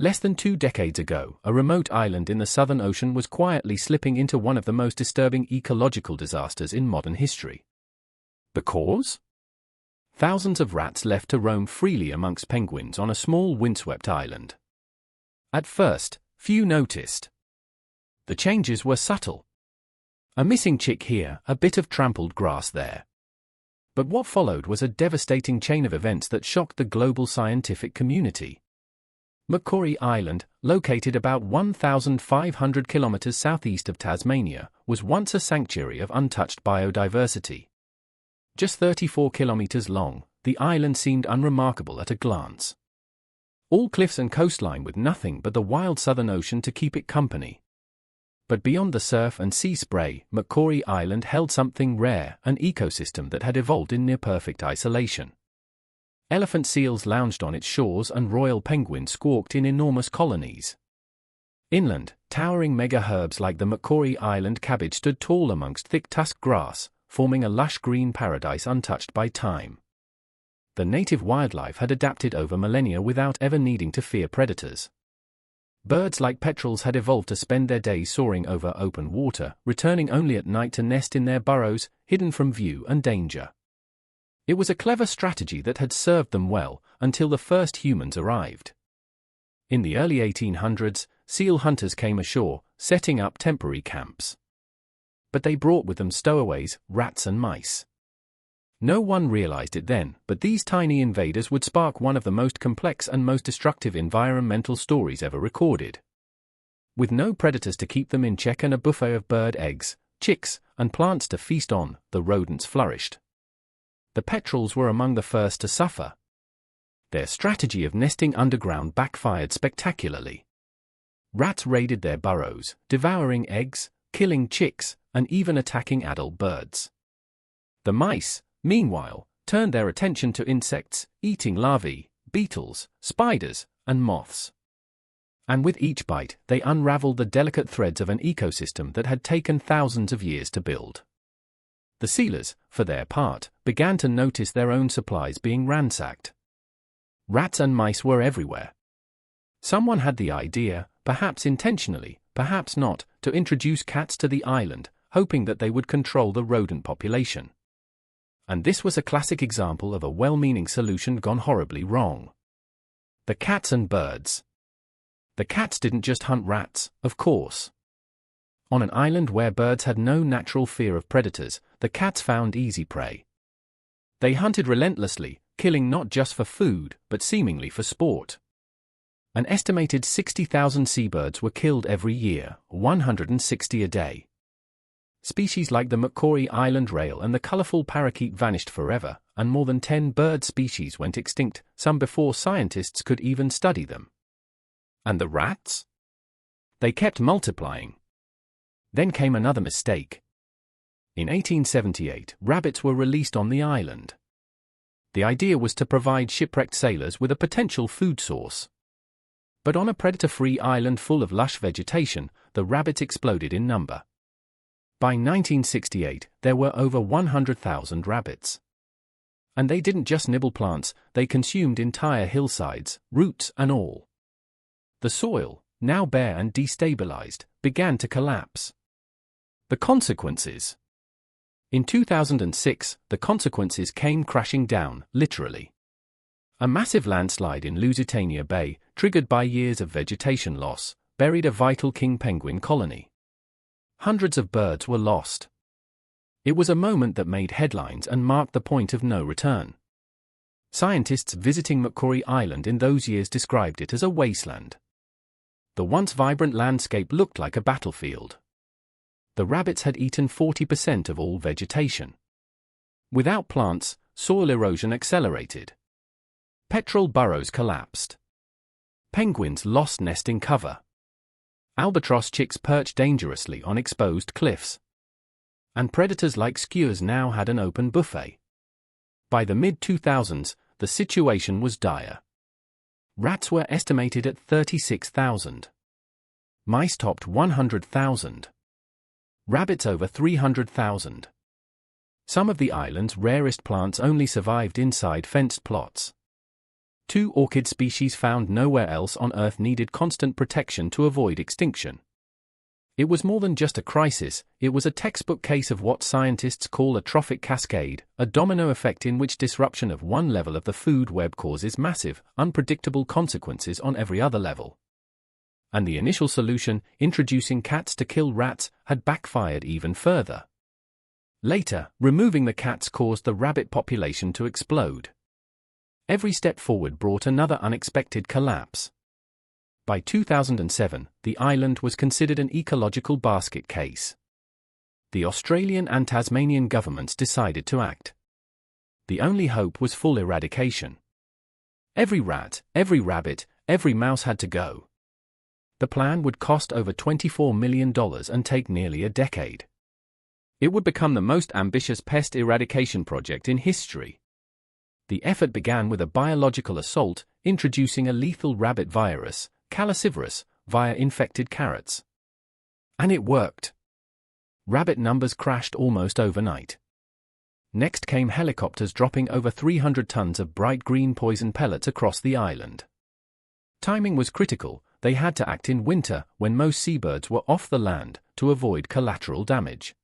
Less than 2 decades ago, a remote island in the Southern Ocean was quietly slipping into one of the most disturbing ecological disasters in modern history. The cause? Thousands of rats left to roam freely amongst penguins on a small windswept island. At first, few noticed. The changes were subtle. A missing chick here, a bit of trampled grass there. But what followed was a devastating chain of events that shocked the global scientific community. Macquarie Island, located about 1,500 kilometers southeast of Tasmania, was once a sanctuary of untouched biodiversity. Just 34 kilometers long, the island seemed unremarkable at a glance. All cliffs and coastline with nothing but the wild Southern Ocean to keep it company. But beyond the surf and sea spray, Macquarie Island held something rare, an ecosystem that had evolved in near-perfect isolation. Elephant seals lounged on its shores and royal penguins squawked in enormous colonies. Inland, towering mega-herbs like the Macquarie Island cabbage stood tall amongst thick-tusked grass, forming a lush green paradise untouched by time. The native wildlife had adapted over millennia without ever needing to fear predators. Birds like petrels had evolved to spend their days soaring over open water, returning only at night to nest in their burrows, hidden from view and danger. It was a clever strategy that had served them well, until the first humans arrived. In the early 1800s, seal hunters came ashore, setting up temporary camps. But they brought with them stowaways, rats and mice. No one realized it then, but these tiny invaders would spark one of the most complex and most destructive environmental stories ever recorded. With no predators to keep them in check and a buffet of bird eggs, chicks, and plants to feast on, the rodents flourished. The petrels were among the first to suffer. Their strategy of nesting underground backfired spectacularly. Rats raided their burrows, devouring eggs, killing chicks, and even attacking adult birds. The mice, meanwhile, turned their attention to insects, eating larvae, beetles, spiders, and moths. And with each bite, they unraveled the delicate threads of an ecosystem that had taken thousands of years to build. The sealers, for their part, began to notice their own supplies being ransacked. Rats and mice were everywhere. Someone had the idea, perhaps intentionally, perhaps not, to introduce cats to the island, hoping that they would control the rodent population. And this was a classic example of a well-meaning solution gone horribly wrong. The cats and birds. The cats didn't just hunt rats, of course. On an island where birds had no natural fear of predators, the cats found easy prey. They hunted relentlessly, killing not just for food, but seemingly for sport. An estimated 60,000 seabirds were killed every year, 160 a day. Species like the Macquarie Island rail and the colorful parakeet vanished forever, and more than 10 bird species went extinct, some before scientists could even study them. And the rats? They kept multiplying. Then came another mistake. In 1878, rabbits were released on the island. The idea was to provide shipwrecked sailors with a potential food source. But on a predator-free island full of lush vegetation, the rabbits exploded in number. By 1968, there were over 100,000 rabbits. And they didn't just nibble plants, they consumed entire hillsides, roots and all. The soil, now bare and destabilized, began to collapse. The consequences. In 2006, the consequences came crashing down, literally. A massive landslide in Lusitania Bay, triggered by years of vegetation loss, buried a vital king penguin colony. Hundreds of birds were lost. It was a moment that made headlines and marked the point of no return. Scientists visiting Macquarie Island in those years described it as a wasteland. The once vibrant landscape looked like a battlefield. The rabbits had eaten 40% of all vegetation. Without plants, soil erosion accelerated. Petrel burrows collapsed. Penguins lost nesting cover. Albatross chicks perched dangerously on exposed cliffs. And predators like skuas now had an open buffet. By the mid-2000s, the situation was dire. Rats were estimated at 36,000. Mice topped 100,000. Rabbits over 300,000. Some of the island's rarest plants only survived inside fenced plots. Two orchid species found nowhere else on Earth needed constant protection to avoid extinction. It was more than just a crisis, it was a textbook case of what scientists call a trophic cascade, a domino effect in which disruption of one level of the food web causes massive, unpredictable consequences on every other level. And the initial solution, introducing cats to kill rats, had backfired even further. Later, removing the cats caused the rabbit population to explode. Every step forward brought another unexpected collapse. By 2007, the island was considered an ecological basket case. The Australian and Tasmanian governments decided to act. The only hope was full eradication. Every rat, every rabbit, every mouse had to go. The plan would cost over $24 million and take nearly a decade. It would become the most ambitious pest eradication project in history. The effort began with a biological assault, introducing a lethal rabbit virus, Calicivirus, via infected carrots. And it worked. Rabbit numbers crashed almost overnight. Next came helicopters dropping over 300 tons of bright green poison pellets across the island. Timing was critical, they had to act in winter when most seabirds were off the land to avoid collateral damage.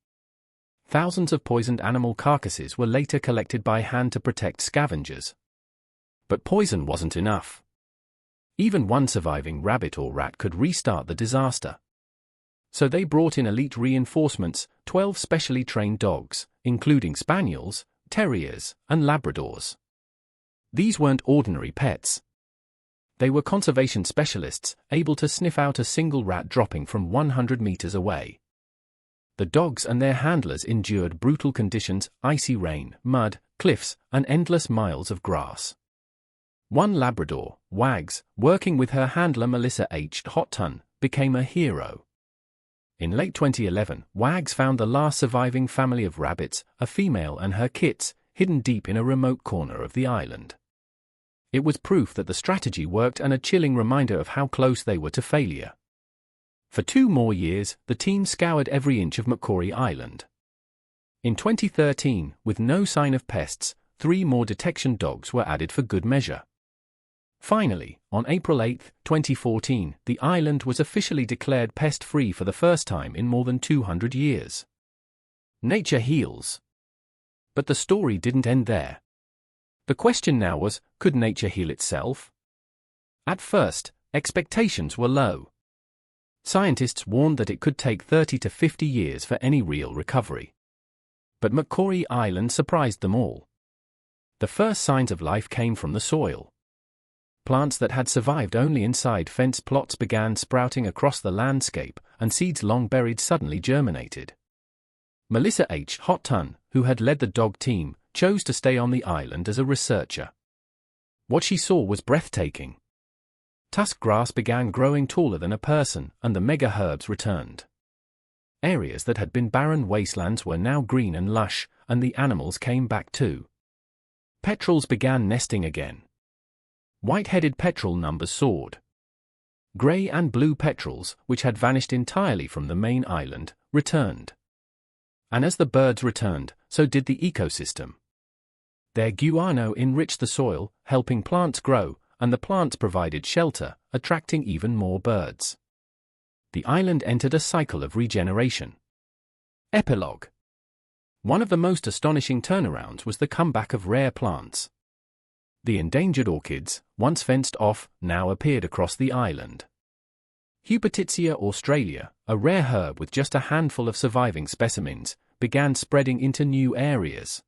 Thousands of poisoned animal carcasses were later collected by hand to protect scavengers. But poison wasn't enough. Even one surviving rabbit or rat could restart the disaster. So they brought in elite reinforcements, 12 specially trained dogs, including spaniels, terriers, and labradors. These weren't ordinary pets. They were conservation specialists, able to sniff out a single rat dropping from 100 meters away. The dogs and their handlers endured brutal conditions, icy rain, mud, cliffs, and endless miles of grass. One Labrador, Wags, working with her handler Melissa H. Hotton, became a hero. In late 2011, Wags found the last surviving family of rabbits, a female and her kits, hidden deep in a remote corner of the island. It was proof that the strategy worked and a chilling reminder of how close they were to failure. For 2 more years, the team scoured every inch of Macquarie Island. In 2013, with no sign of pests, 3 more detection dogs were added for good measure. Finally, on April 8, 2014, the island was officially declared pest-free for the first time in more than 200 years. Nature heals. But the story didn't end there. The question now was, could nature heal itself? At first, expectations were low. Scientists warned that it could take 30 to 50 years for any real recovery. But Macquarie Island surprised them all. The first signs of life came from the soil. Plants that had survived only inside fence plots began sprouting across the landscape, and seeds long buried suddenly germinated. Melissa H. Hotton, who had led the dog team, chose to stay on the island as a researcher. What she saw was breathtaking. Tusk grass began growing taller than a person, and the mega herbs returned. Areas that had been barren wastelands were now green and lush, and the animals came back too. Petrels began nesting again. White-headed petrel numbers soared. Grey and blue petrels, which had vanished entirely from the main island, returned. And as the birds returned, so did the ecosystem. Their guano enriched the soil, helping plants grow, and the plants provided shelter, attracting even more birds. The island entered a cycle of regeneration. Epilogue. One of the most astonishing turnarounds was the comeback of rare plants. The endangered orchids, once fenced off, now appeared across the island. Hupatitia australia, a rare herb with just a handful of surviving specimens, began spreading into new areas.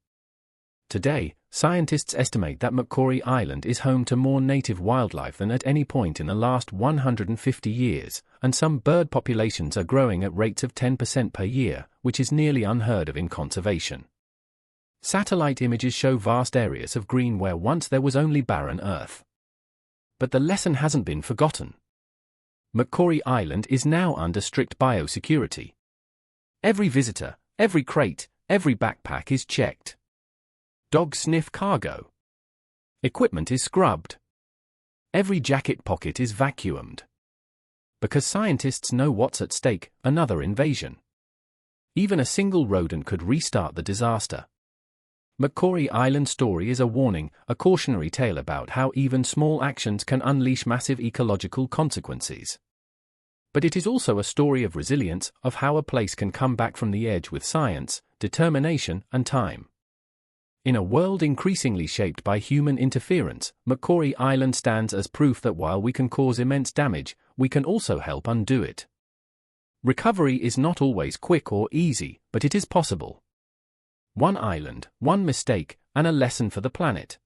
Today, scientists estimate that Macquarie Island is home to more native wildlife than at any point in the last 150 years, and some bird populations are growing at rates of 10% per year, which is nearly unheard of in conservation. Satellite images show vast areas of green where once there was only barren earth. But the lesson hasn't been forgotten. Macquarie Island is now under strict biosecurity. Every visitor, every crate, every backpack is checked. Dogs sniff cargo. Equipment is scrubbed. Every jacket pocket is vacuumed. Because scientists know what's at stake, another invasion. Even a single rodent could restart the disaster. McCory Island story is a warning, a cautionary tale about how even small actions can unleash massive ecological consequences. But it is also a story of resilience, of how a place can come back from the edge with science, determination, and time. In a world increasingly shaped by human interference, McCory Island stands as proof that while we can cause immense damage, we can also help undo it. Recovery is not always quick or easy, but it is possible. One island, one mistake, and a lesson for the planet.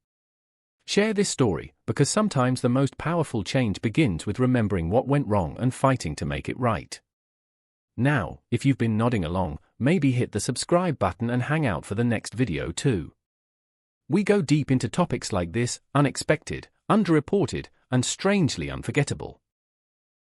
Share this story, because sometimes the most powerful change begins with remembering what went wrong and fighting to make it right. Now, if you've been nodding along, maybe hit the subscribe button and hang out for the next video too. We go deep into topics like this, unexpected, underreported, and strangely unforgettable.